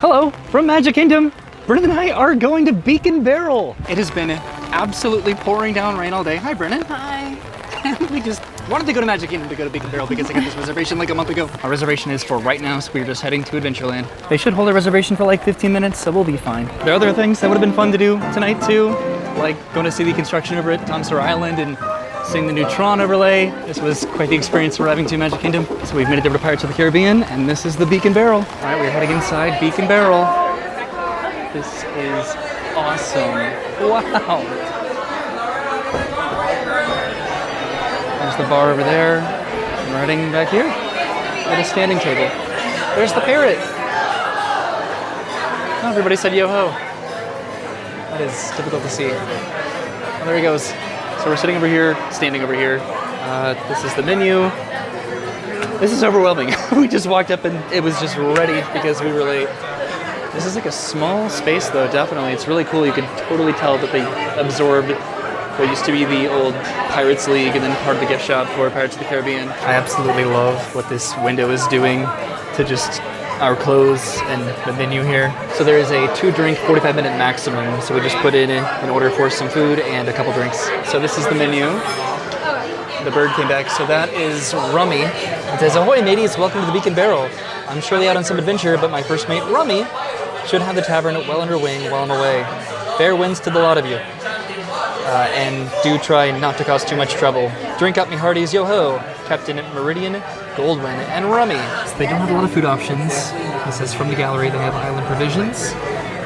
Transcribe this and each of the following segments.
Hello, from Magic Kingdom. Brennan and I are going to Beak and Barrel. It has been absolutely pouring down rain all day. Hi, Brennan. Hi. We just wanted to go to Magic Kingdom to go to Beak and Barrel because I got this reservation like a month ago. Our reservation is for right now, so we're just heading to Adventureland. They should hold a reservation for like 15 minutes, so we'll be fine. There are other things that would have been fun to do tonight too, like going to see the construction over at Tom Sawyer Island and seeing the new Tron overlay. This was quite the experience arriving to Magic Kingdom. So we've made it over to Pirates of the Caribbean, and this is the Beak and Barrel. All right, we're heading inside Beak and Barrel. This is awesome. Wow. There's the bar over there. And we're heading back here at a standing table. There's the parrot. Oh, everybody said yo-ho. That is difficult to see. Oh, there he goes. So we're sitting over here, standing over here. This is the menu. This is overwhelming. We just walked up and it was just ready because we were late. This is like a small space though, definitely. It's really cool. You could totally tell that they absorbed what used to be the old Pirates League and then part of the gift shop for Pirates of the Caribbean. I absolutely love what this window is doing to just our clothes and the menu here. So there is a 2-drink, 45-minute maximum. So we just put in an order for some food and a couple drinks. So this is the menu. The bird came back. So that is Rummy. It says, "Ahoy mateys, welcome to the Beak and Barrel. I'm surely out on some adventure, but my first mate, Rummy, should have the tavern well under wing while I'm away. Fair winds to the lot of you. And do try not to cause too much trouble. Drink up me hearties, yo-ho. Captain Meridian, Goldwyn, and Rummy." So they don't have a lot of food options. It says from the gallery they have island provisions,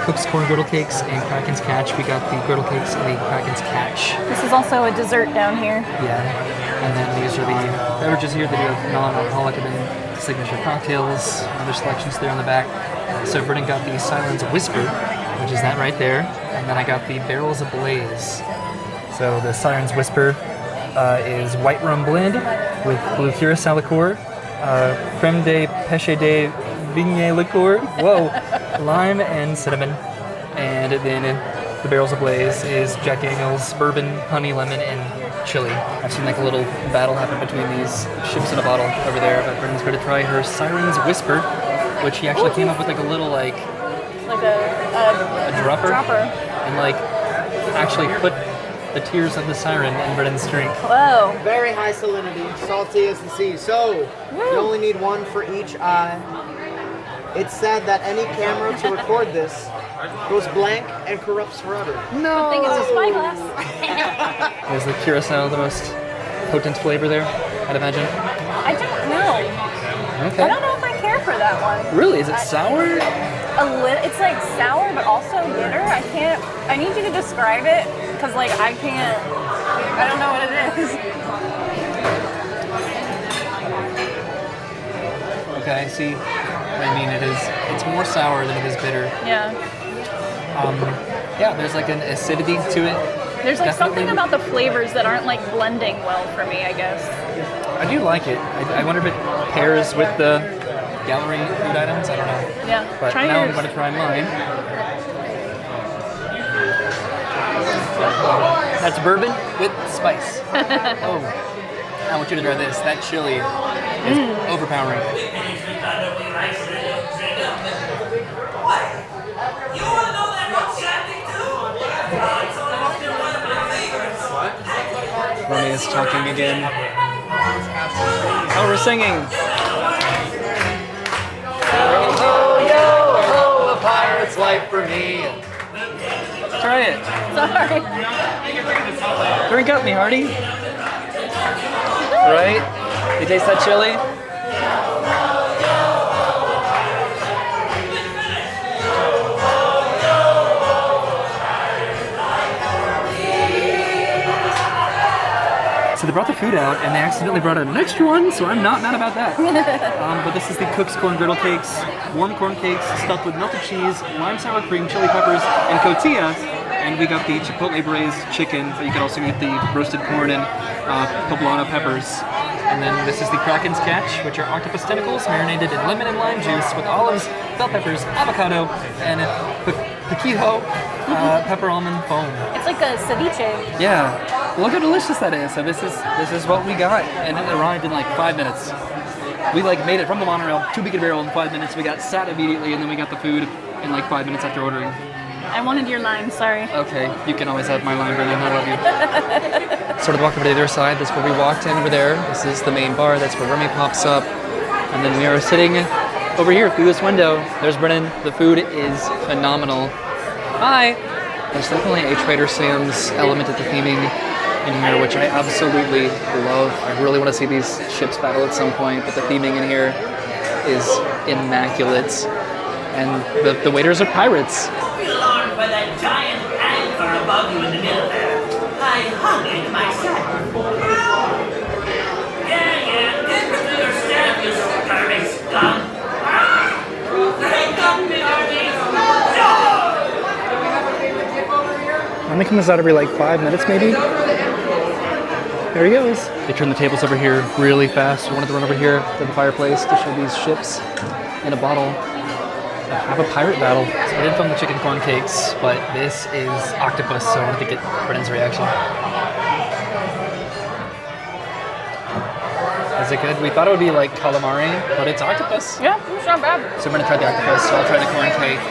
Cook's Corn Griddle Cakes, and Kraken's Catch. We got the Griddle Cakes and the Kraken's Catch. This is also a dessert down here. Yeah, and then these are the beverages here. They do have non-alcoholic and then signature cocktails, other selections there on the back. So Brennan got the Silence Whisper, which is that right there, and then I got the Barrels Ablaze. So the Siren's Whisper is white rum blend with blue curacao liqueur, creme de pêche de vigne liqueur, lime and cinnamon. And then the Barrels Ablaze is Jack Daniel's bourbon, honey, lemon, and chili. I've seen like a little battle happen between these ships in a bottle over there, but Brennan's going to try her Siren's Whisper, which he actually came up with like a little like a dropper. And like actually put the tears of the siren in Brennan's drink. Whoa. Very high salinity, salty as the sea. So, you only need one for each eye. It's said that any camera to record this goes blank and corrupts forever. No. I think it's a spyglass. Is the curacao the most potent flavor there, I'd imagine? I don't know. Okay. I don't know if I care for that one. Really? Is it sour? It's like sour, but also bitter. I need you to describe it, because like I don't know what it is. Okay, I see what I mean. It's more sour than it is bitter. Yeah. Yeah, there's like an acidity to it. There's like Definitely. something about the flavors that aren't like blending well for me, I guess. I do like it. I wonder if it pairs with the gallery food items. I don't know. Yeah. But try now yours. I'm going to try mine. That's bourbon with spice. Oh, I want you to try this. That chili is overpowering. Rummy is talking again. Oh, we're singing. Yo, yo, ho, a pirate's life for me. Try it. Sorry. Drink up, me hearty. Right? You taste that chili? So they brought the food out, and they accidentally brought out an extra one, so I'm not mad about that. But this is the Cook's Corn Griddle Cakes, warm corn cakes stuffed with melted cheese, lime sour cream, chili peppers, and cotija. And we got the chipotle braised chicken, but you can also get the roasted corn and poblano peppers. And then this is the Kraken's Catch, which are octopus tentacles marinated in lemon and lime juice with olives, bell peppers, avocado, and piquillo pepper almond foam. It's like a ceviche. Yeah. Look how delicious that is. So this is what we got, and it arrived in like 5 minutes. We like made it from the monorail to Beak and Barrel in 5 minutes. We got sat immediately, and then we got the food in like 5 minutes after ordering. I wanted your line, sorry. Okay, you can always have my line, Brendan. I love you. Sort of walked over to the other side. That's where we walked in over there. This is the main bar. That's where Remy pops up. And then we are sitting over here through this window. There's Brennan. The food is phenomenal. Hi. There's definitely a Trader Sam's element of the theming in here, which I absolutely love. I really want to see these ships battle at some point, but the theming in here is immaculate. And the waiters are pirates. Alarmed by that giant anchor above you in the middle there. I hung into my saddle. Yeah, get to your staff, you starving scum. They got me, Arby. No! Remy comes out every like 5 minutes, maybe. There he goes. They turn the tables over here really fast. We wanted to run over here to the fireplace to show these ships in a bottle. Have a pirate battle. So I didn't film the chicken corn cakes, but this is octopus, so I wanted to get Brennan's reaction. Is it good? We thought it would be like calamari, but it's octopus. Yeah, it's not bad. So I'm gonna try the octopus, so I'll try the corn cake.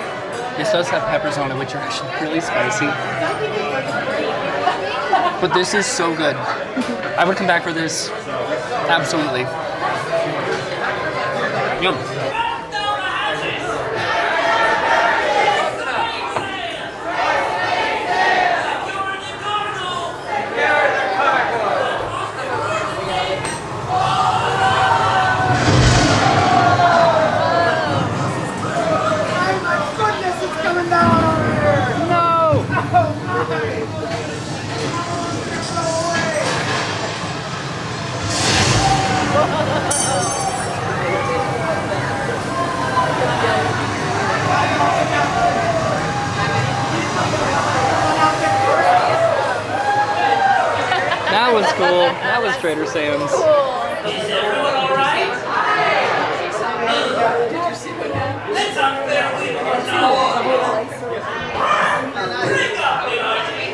This does have peppers on it, which are actually really spicy. But this is so good. I would come back for this. Absolutely. Yum. That was cool. That was Trader Sam's. Is everyone alright? That's unfair. We don't know. Bring up the Arby.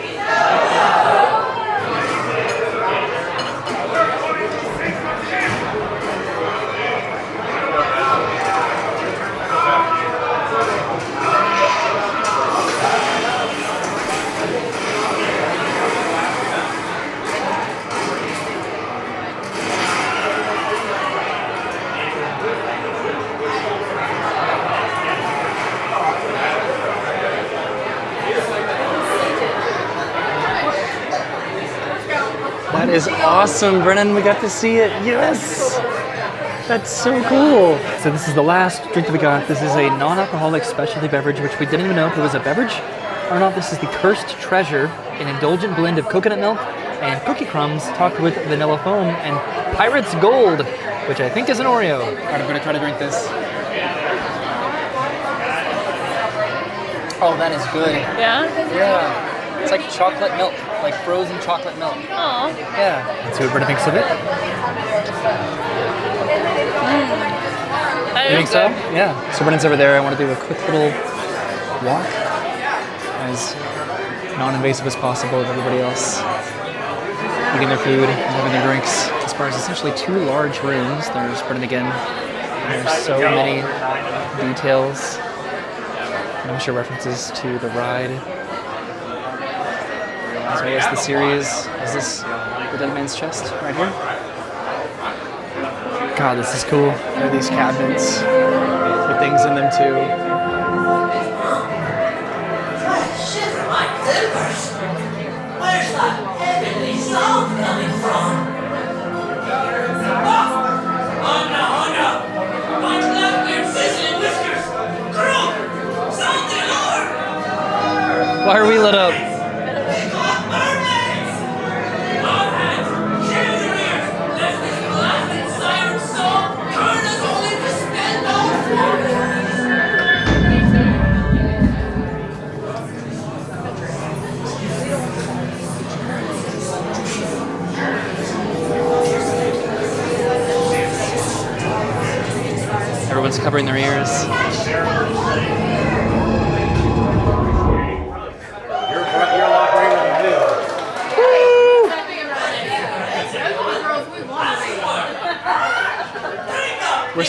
That is awesome, Brennan. We got to see it. Yes! That's so cool. So this is the last drink that we got. This is a non-alcoholic specialty beverage, which we didn't even know if it was a beverage or not. This is the Cursed Treasure, an indulgent blend of coconut milk and cookie crumbs topped with vanilla foam and Pirate's Gold, which I think is an Oreo. All right, I'm gonna try to drink this. Oh, that is good. Yeah? Yeah. It's like chocolate milk, like frozen chocolate milk. Aw. Yeah. Let's see what Britta thinks of it. That You think is so? good. Yeah. So Brennan's over there. I want to do a quick little walk, as non-invasive as possible with everybody else eating their food and having their drinks. This bar is essentially 2 large rooms. There's Brennan again. And there's so many details. And I'm sure references to the ride, as well as the series. Is this the Dead Man's Chest right here? God, this is cool. There are these cabinets with things in them too. Shiver my timbers! Where's that heavenly sound coming from? Oh no! Watch that weird sizzling whiskers! Crew! Sound the alarm! Why are we lit up? Mermaids! All hands, share your ears! Let this blasted siren song turn us all into spend-off warriors! Everyone's covering their ears.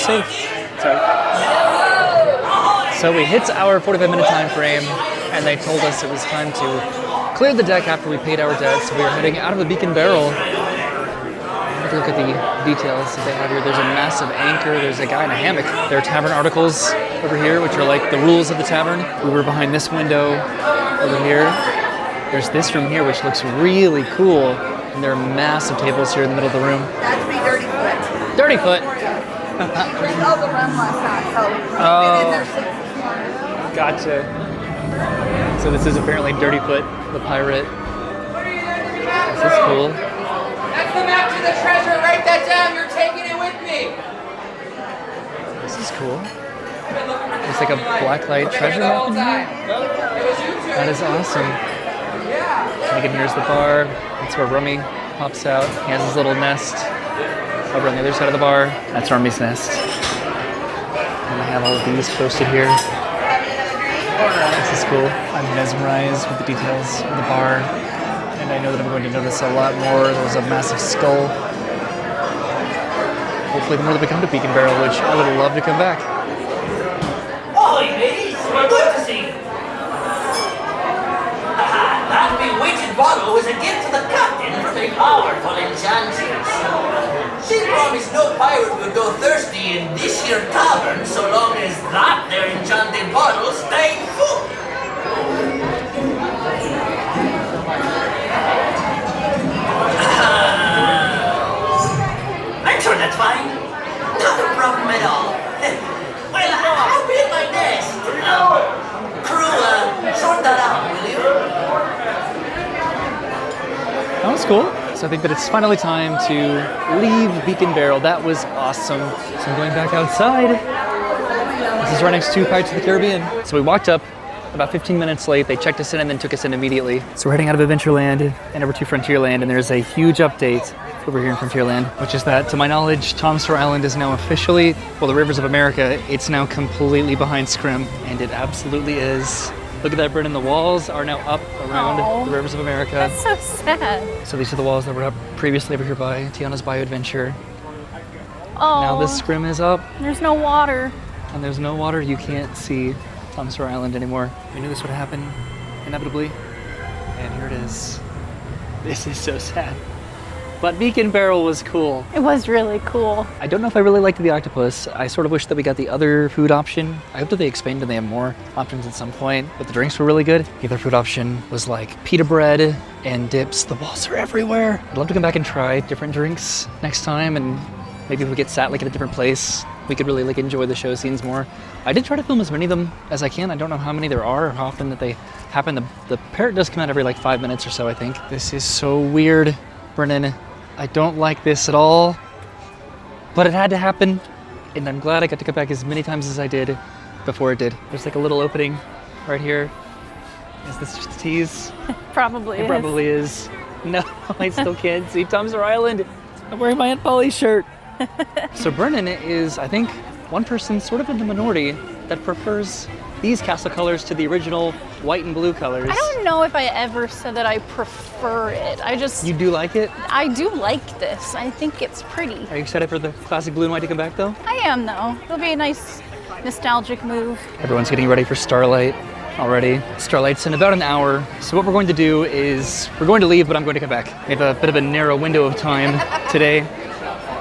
safe. Sorry. So we hit our 45-minute time frame, and they told us it was time to clear the deck after we paid our debt. So we are heading out of the Beak and Barrel. Take a look at the details that they have here. There's a massive anchor. There's a guy in a hammock. There are tavern articles over here, which are like the rules of the tavern. We were behind this window over here. There's this room here, which looks really cool. And there are massive tables here in the middle of the room. That'd be Dirty Foot. Dirty Foot. They overrun last night, so Oh. we've been in there 6 Gotcha. So this is apparently Dirty Foot, the pirate. This is cool. That's the map to the treasure. Write that down. You're taking it with me. This is cool. It's like a blacklight treasure map in here. That is awesome. And again, here's the bar. That's where Rummy pops out. He has his little nest over on the other side of the bar. That's Rummy's nest. And I have all of these posted here. This is cool. I'm mesmerized with the details of the bar. And I know that I'm going to notice a lot more. There's a massive skull. Hopefully the more that we come to Beak and Barrel, which I would love to come back. Oyby, good to see you. That bewitched bottle was a gift to the captain from a powerful enchantress. She promised no pirate would go thirsty in this here tavern so long as that their enchanted bottle stayed full. I'm sure that's fine. Not a problem at all. Well, I'll be at my desk. Crew, sort that out, will you? That was cool. So I think that it's finally time to leave Beak and Barrel. That was awesome. So I'm going back outside. This is right next to Pirates of the Caribbean. So we walked up about 15 minutes late. They checked us in and then took us in immediately. So we're heading out of Adventureland and over to Frontierland, and there's a huge update over here in Frontierland, which is that, to my knowledge, Tom Sawyer Island is now officially, well, the Rivers of America, it's now completely behind Scrim, and it absolutely is. Look at that, Brennan. The walls are now up around the Rivers of America. That's so sad. So these are the walls that were up previously over here by Tiana's Bayou Adventure. Oh. Now this Scrim is up, There's no water. and there's no water. You can't see Tom Sawyer Island anymore. We knew this would happen, inevitably, and here it is. This is so sad. But Beak and Barrel was cool. It was really cool. I don't know if I really liked the octopus. I sort of wish that we got the other food option. I hope that they expand and they have more options at some point, but the drinks were really good. The other food option was like pita bread and dips. The walls are everywhere. I'd love to come back and try different drinks next time, and maybe if we get sat like at a different place, we could really like enjoy the show scenes more. I did try to film as many of them as I can. I don't know how many there are or how often that they happen. The parrot does come out every like 5 minutes or so, I think. This is so weird, Brennan. I don't like this at all, but it had to happen, and I'm glad I got to come back as many times as I did before it did. There's like a little opening right here. Is this just a tease? Probably It probably is. No, I still can't see Tom Sawyer Island. I'm wearing my Aunt Polly shirt. So Brennan is, I think, one person sort of in the minority that prefers these castle colors to the original white and blue colors. I don't know if I ever said that I prefer it. You do like it? I do like this. I think it's pretty. Are you excited for the classic blue and white to come back though? I am though. It'll be a nice nostalgic move. Everyone's getting ready for Starlight already. Starlight's in about an hour. So what we're going to do is, we're going to leave, but I'm going to come back. We have a bit of a narrow window of time today.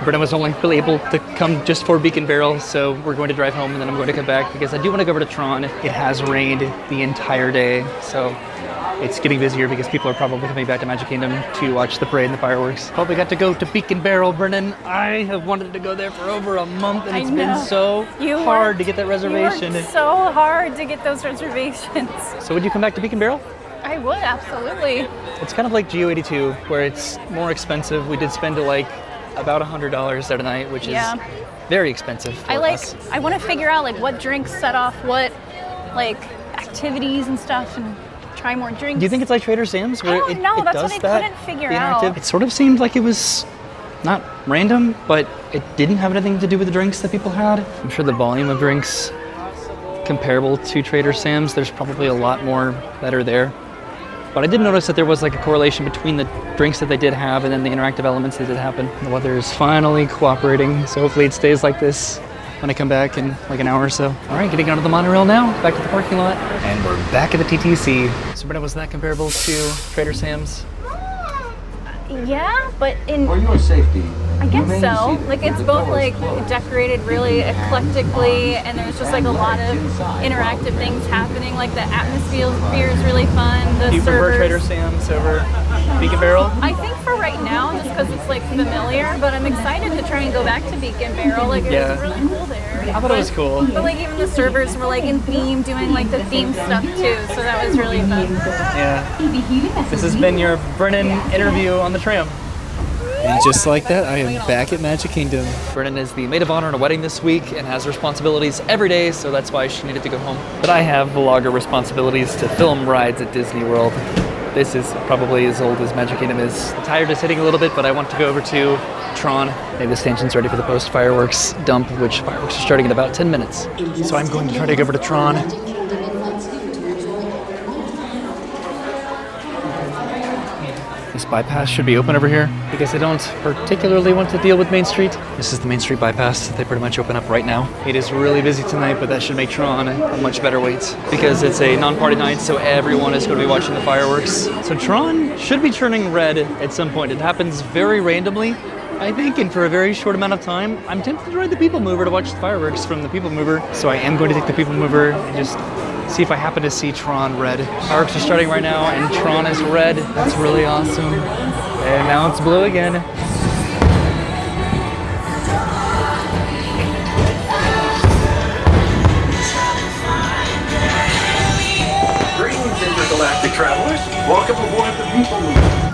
Brennan was only really able to come just for Beak and Barrel, so we're going to drive home and then I'm going to come back because I do want to go over to Tron. It has rained the entire day, so it's getting busier because people are probably coming back to Magic Kingdom to watch the parade and the fireworks. But we got to go to Beak and Barrel, Brennan. I have wanted to go there for over a month, and it's been so hard to get that reservation. You worked so hard to get those reservations. So would you come back to Beak and Barrel? I would, absolutely. It's kind of like GO82, where it's more expensive. We did spend like about $100 there tonight, which is very expensive for us. I want to figure out like what drinks set off what like activities and stuff, and try more drinks. Do you think it's like Trader Sam's where I don't know. it That's does what I that? couldn't figure Interactive? out. It sort of seemed like it was not random, but it didn't have anything to do with the drinks that people had. I'm sure the volume of drinks comparable to Trader Sam's, there's probably a lot more that are there. But I did notice that there was like a correlation between the drinks that they did have and then the interactive elements that did happen. The weather is finally cooperating, so hopefully it stays like this when I come back in like an hour or so. All right, getting out of the monorail now, back to the parking lot. And we're back at the TTC. So Brenna, was that comparable to Trader Sam's? Yeah, but in For your safety, I guess so. Like it's both like decorated really eclectically, and there's just like a lot of interactive things happening. Like the atmosphere is really fun. The Do you prefer servers. Trader Sam's over Beak and Barrel? I think for right now, just because it's like familiar, but I'm excited to try and go back to Beak and Barrel. Like it was really cool there. I thought it was cool. But like even the servers were like in theme, doing like the theme stuff too. So that was really fun. Yeah. This has been your Brennan interview on the tram. And just like that, I am back at Magic Kingdom. Brennan is the maid of honor at a wedding this week and has responsibilities every day, so that's why she needed to go home. But I have vlogger responsibilities to film rides at Disney World. This is probably as old as Magic Kingdom is. I'm tired of sitting a little bit, but I want to go over to Tron. Maybe the station's ready for the post-fireworks dump, which fireworks are starting in about 10 minutes. So I'm going to try to go over to Tron. This bypass should be open over here because I don't particularly want to deal with Main Street. This is the Main Street bypass that they pretty much open up right now. It is really busy tonight, but that should make Tron a much better wait because it's a non-party night, so everyone is going to be watching the fireworks. So Tron should be turning red at some point. It happens very randomly, I think, and for a very short amount of time. I'm tempted to ride the People Mover to watch the fireworks from the People Mover, so I am going to take the People Mover and just see if I happen to see Tron red. Fireworks are starting right now, and Tron is red. That's really awesome. And now it's blue again. greetings, intergalactic travelers. Welcome aboard the People Mover.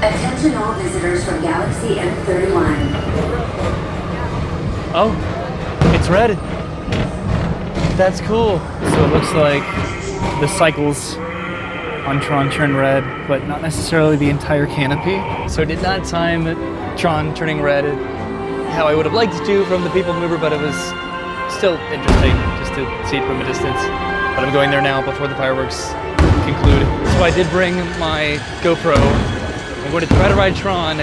Attention all visitors from Galaxy M31. Oh, it's red. That's cool. So it looks like the cycles on Tron turn red, but not necessarily the entire canopy. So it did not time Tron turning red how I would have liked to from the People Mover, but it was still interesting just to see it from a distance. But I'm going there now before the fireworks conclude. So I did bring my GoPro. I'm going to try to ride Tron.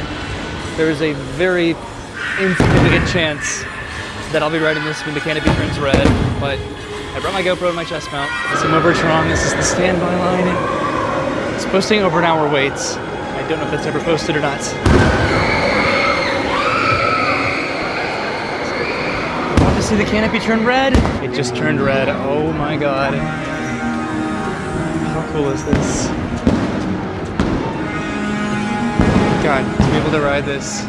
There is a very insignificant chance that I'll be riding this when the canopy turns red, but I brought my GoPro and my chest mount. As I'm over Tron, this is the standby line. It's posting over an hour wait. I don't know if that's ever posted or not. I want to see the canopy turn red. It just turned red. Oh my god. How cool is this? God, to be able to ride this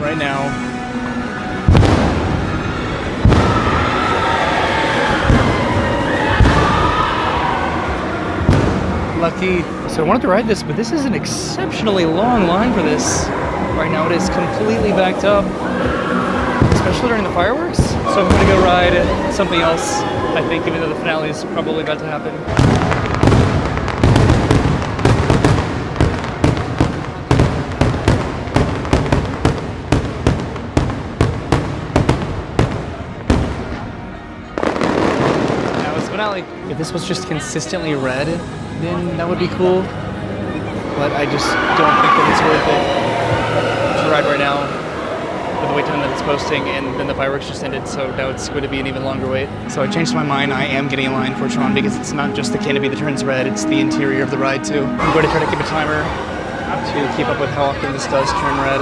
right now. Lucky. So I wanted to ride this, but this is an exceptionally long line for this. Right now it is completely backed up, especially during the fireworks. So I'm gonna go ride something else, I think, even though the finale is probably about to happen. Now it's finale. If this was just consistently red, then that would be cool, but I just don't think that it's worth it to ride right now with the wait time that it's posting, and then the fireworks just ended, so now it's going to be an even longer wait. So I changed my mind. I am getting in line for Tron because it's not just the canopy that turns red, it's the interior of the ride too. I'm going to try to keep a timer to keep up with how often this does turn red.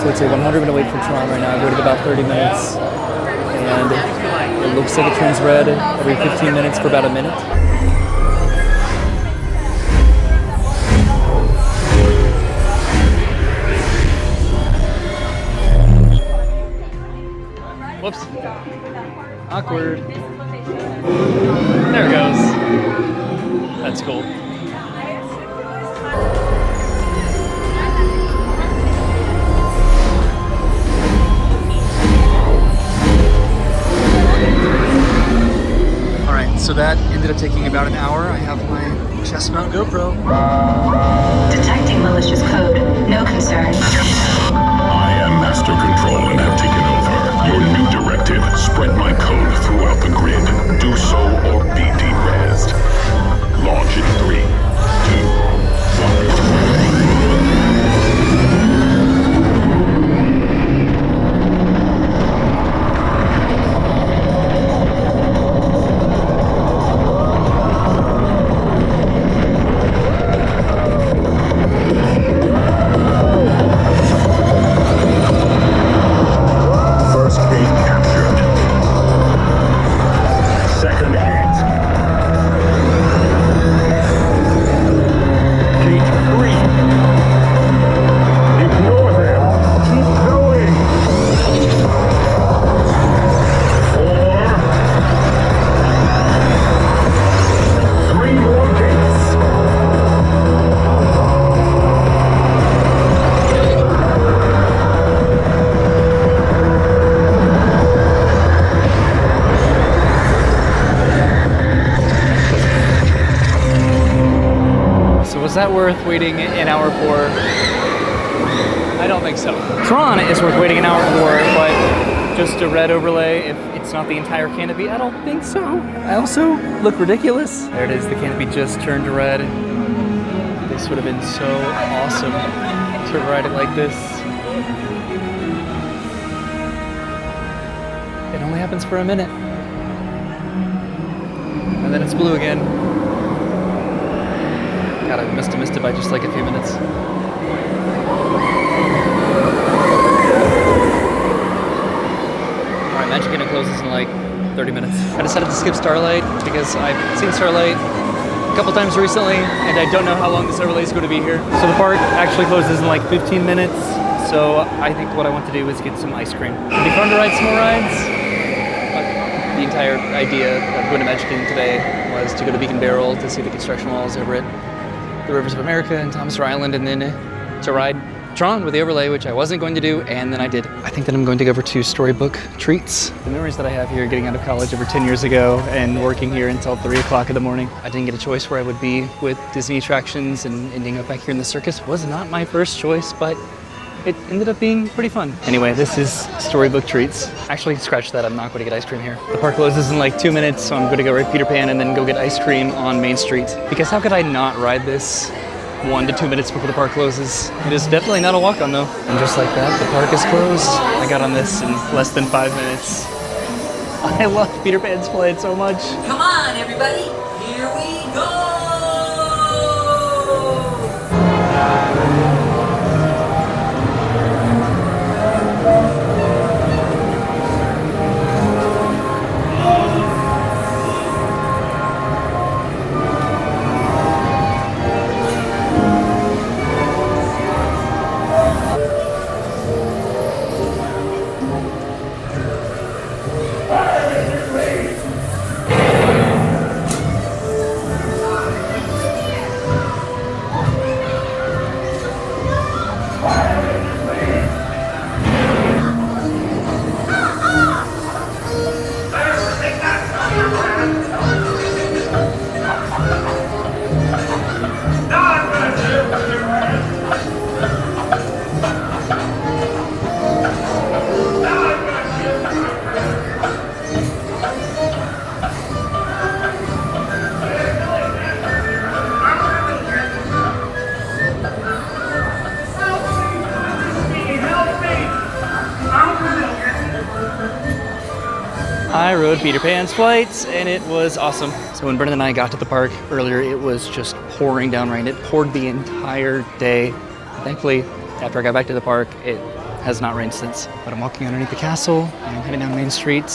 So it's a 100-minute wait for Tron right now. I've waited about 30 minutes, and it looks like it turns red every 15 minutes for about a minute. Whoops. Awkward. There it goes. That's cool. So that ended up taking about an hour. I have my chest mount GoPro. Detecting malicious code. No concern. I am Master Control and have taken over. Your new directive, spread my code throughout the grid. Do so or be derezzed. Launch in 3, 2, worth waiting an hour for. I don't think so. Tron is worth waiting an hour for, but just a red overlay, if it's not the entire canopy, I don't think so. I also look ridiculous. There it is, the canopy just turned red. This would have been so awesome to ride it like this. It only happens for a minute. And then it's blue again. God, I must have missed it by just like a few minutes. Alright, Magic Kingdom closes in like 30 minutes. I decided to skip Starlight because I've seen Starlight a couple times recently and I don't know how long this overlay is going to be here. So the park actually closes in like 15 minutes. So I think what I want to do is get some ice cream. It'd be fun to ride some more rides. The entire idea of going to Magic Kingdom today was to go to Beak and Barrel to see the construction walls over at the Rivers of America and Thomas Island, and then to ride Tron with the overlay, which I wasn't going to do, and then I did. I think that I'm going to go over to Storybook Treats. The memories that I have here getting out of college over 10 years ago and working here until 3 o'clock in the morning. I didn't get a choice where I would be with Disney attractions, and ending up back here in the circus was not my first choice, but it ended up being pretty fun. Anyway, this is Storybook Treats. Actually, scratch that, I'm not going to get ice cream here. The park closes in like 2 minutes, so I'm going to go ride Peter Pan and then go get ice cream on Main Street. Because how could I not ride this 1 to 2 minutes before the park closes? It is definitely not a walk-on though. And just like that, the park is closed. I got on this in less than 5 minutes. I love Peter Pan's Flight so much. Come on, everybody, here we go! I rode Peter Pan's Flights and it was awesome. So when Brennan and I got to the park earlier, it was just pouring down rain. It poured the entire day. Thankfully, after I got back to the park, it has not rained since. But I'm walking underneath the castle and I'm heading down Main Street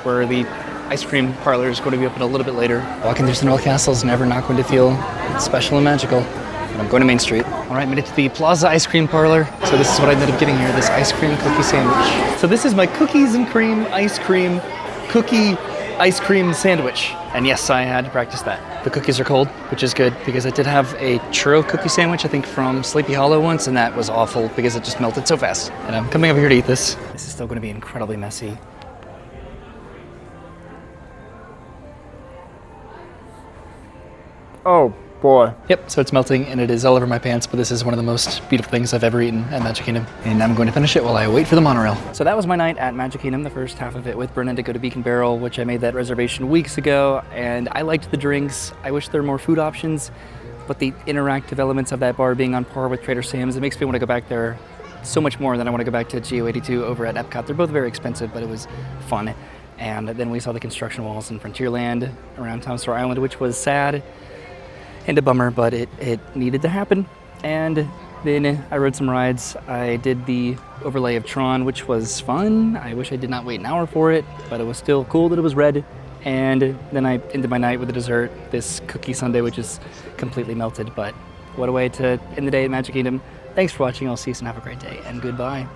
where the ice cream parlor is going to be open a little bit later. Walking through Cinderella Castle is never not going to feel special and magical. But I'm going to Main Street. All right, made it to the Plaza Ice Cream Parlor. So this is what I ended up getting here, this ice cream cookie sandwich. So this is my cookies and cream ice cream cookie ice cream sandwich. And yes, I had to practice that. The cookies are cold, which is good because I did have a churro cookie sandwich, I think from Sleepy Hollow once, and that was awful because it just melted so fast. And I'm coming over here to eat this. This is still going to be incredibly messy. Oh boy. Yep, so it's melting and it is all over my pants, but this is one of the most beautiful things I've ever eaten at Magic Kingdom. And I'm going to finish it while I wait for the monorail. So that was my night at Magic Kingdom, the first half of it with Brennan to go to Beak and Barrel, which I made that reservation weeks ago. And I liked the drinks. I wish there were more food options, but the interactive elements of that bar being on par with Trader Sam's, it makes me want to go back there so much more than I want to go back to GO82 over at Epcot. They're both very expensive, but it was fun. And then we saw the construction walls in Frontierland around Thomas Island, which was sad and a bummer, but it needed to happen. And then I rode some rides. I did the overlay of Tron, which was fun. I wish I did not wait an hour for it, but it was still cool that it was red. And then I ended my night with a dessert, this cookie sundae, which is completely melted. But what a way to end the day at Magic Kingdom. Thanks for watching. I'll see you soon. Have a great day, and goodbye.